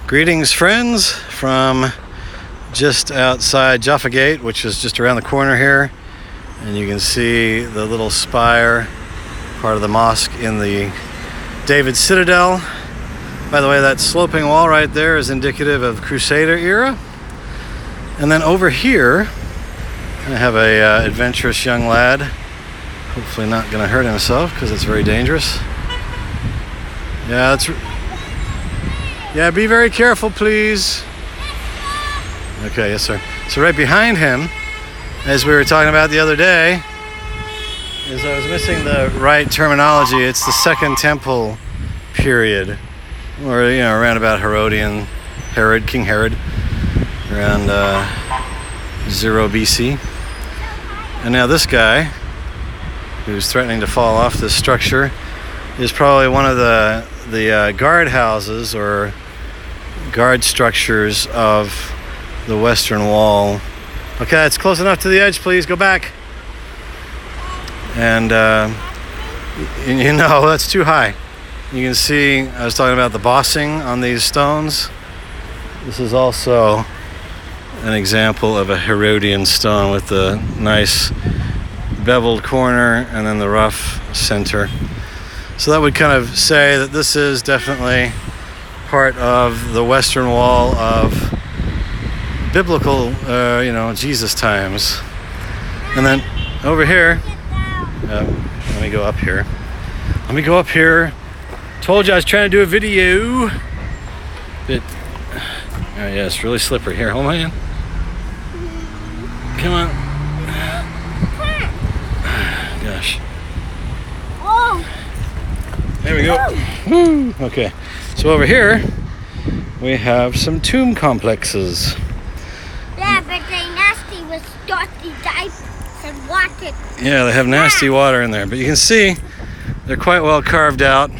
Greetings, friends, from just outside Jaffa Gate, which is just around the corner here. And you can see the little spire, part of the mosque in the David Citadel. By the way, that sloping wall right there is indicative of Crusader era. And then over here, I have a adventurous young lad, hopefully not going to hurt himself because it's very dangerous. Yeah, be very careful, please. Okay, yes, sir. So right behind him, as we were talking about the other day, is I was missing the right terminology. It's the Second Temple period, or around about King Herod, around 0 BC. And now this guy, who's threatening to fall off this structure, is probably one of the guard houses or guard structures of the Western Wall. Okay, it's close enough to the edge, please go back. And that's too high. You can see I was talking about the bossing on these stones. This is also an example of a Herodian stone with the nice beveled corner and then the rough center. So that would kind of say that this is definitely part of the Western Wall of biblical, Jesus times. And then over here, let me go up here. Told you I was trying to do a video. Yeah, it's really slippery. Here, hold my hand. Come on. Gosh. There we go. Woo. Okay. So over here, we have some tomb complexes. Yeah, but they nasty with dirty diapers and water. Yeah, they have nasty water in there. But you can see they're quite well carved out.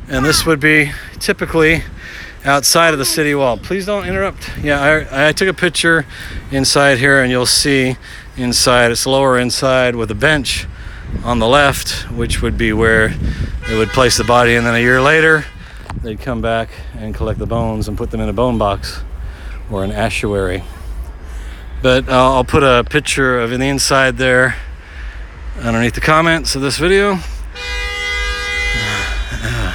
And this would be typically outside of the city wall. Please don't interrupt. Yeah, I took a picture inside here, and you'll see inside, it's lower inside with a bench on the left, which would be where they would place the body, and then a year later they'd come back and collect the bones and put them in a bone box or an ossuary. But I'll put a picture of the inside there underneath the comments of this video.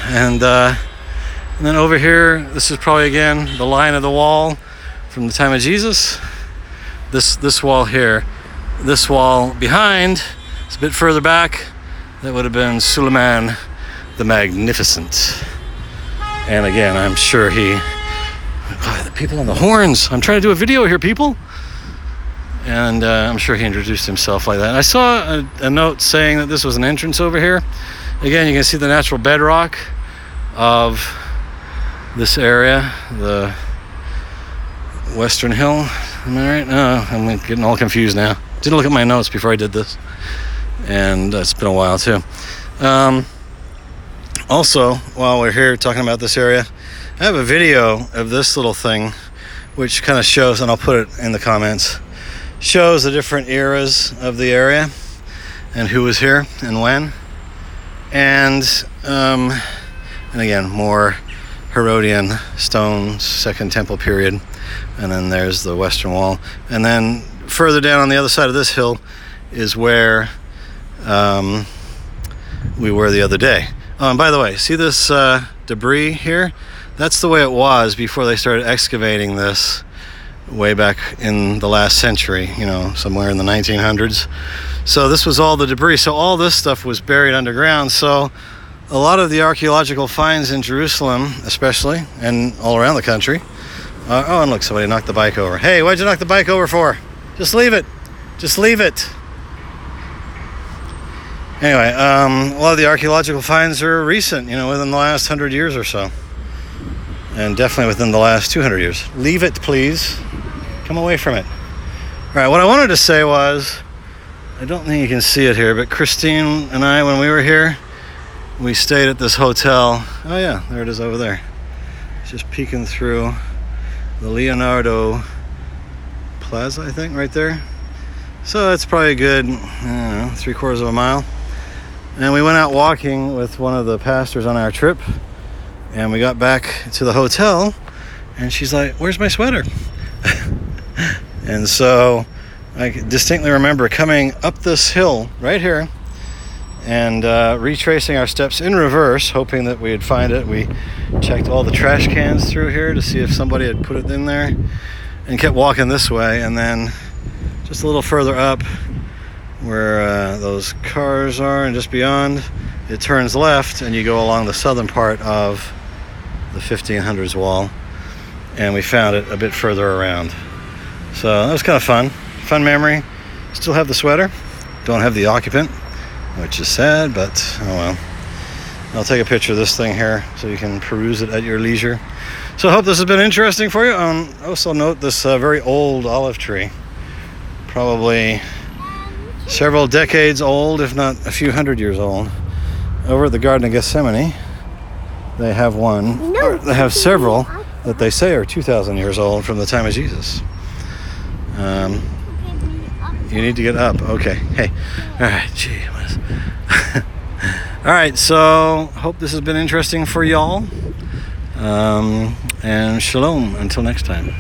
And then over here, this is probably again the line of the wall from the time of Jesus. This wall here, this wall behind, it's a bit further back. That would have been Suleiman the Magnificent. And again, I'm sure the people on the horns. I'm trying to do a video here, people. And I'm sure he introduced himself like that. I saw a note saying that this was an entrance over here. Again, you can see the natural bedrock of this area, the Western Hill. Am I right? No, I'm getting all confused now. Didn't look at my notes before I did this. And it's been a while too. Also, while we're here talking about this area, I have a video of this little thing which kind of shows, and I'll put it in the comments, shows the different eras of the area and who was here and when. And again, more Herodian stones, Second Temple period. And then there's the Western Wall. And then further down on the other side of this hill is where we were the other day. Oh, and by the way, see this debris here? That's the way it was before they started excavating this way back in the last century, somewhere in the 1900s. So this was all the debris. So all this stuff was buried underground. So a lot of the archaeological finds in Jerusalem, especially, and all around the country. And look, somebody knocked the bike over. Hey, why'd you knock the bike over for? Just leave it. Just leave it. Anyway, a lot of the archaeological finds are recent, within the last 100 years or so. And definitely within the last 200 years. Leave it, please. Come away from it. All right, what I wanted to say was, I don't think you can see it here, but Christine and I, when we were here, we stayed at this hotel. Oh yeah, there it is over there. It's just peeking through the Leonardo Plaza, I think, right there. So it's probably a good, 3/4 of a mile. And we went out walking with one of the pastors on our trip. And we got back to the hotel, and she's like, "Where's my sweater?" And so I distinctly remember coming up this hill right here and retracing our steps in reverse, hoping that we'd find it. We checked all the trash cans through here to see if somebody had put it in there, and kept walking this way. And then just a little further up where those cars are and just beyond, it turns left and you go along the southern part of the 1500s wall, and we found it a bit further around. So that was kind of fun memory. Still have the sweater, don't have the occupant, which is sad, but oh well. I'll take a picture of this thing here so you can peruse it at your leisure. So I hope this has been interesting for you. Also note this very old olive tree, probably several decades old, if not a few hundred years old. Over at the Garden of Gethsemane, they have one, or they have several that they say are 2,000 years old from the time of Jesus. You need to get up. Okay. Hey. All right. Gee whiz. All right. So hope this has been interesting for y'all. And shalom until next time.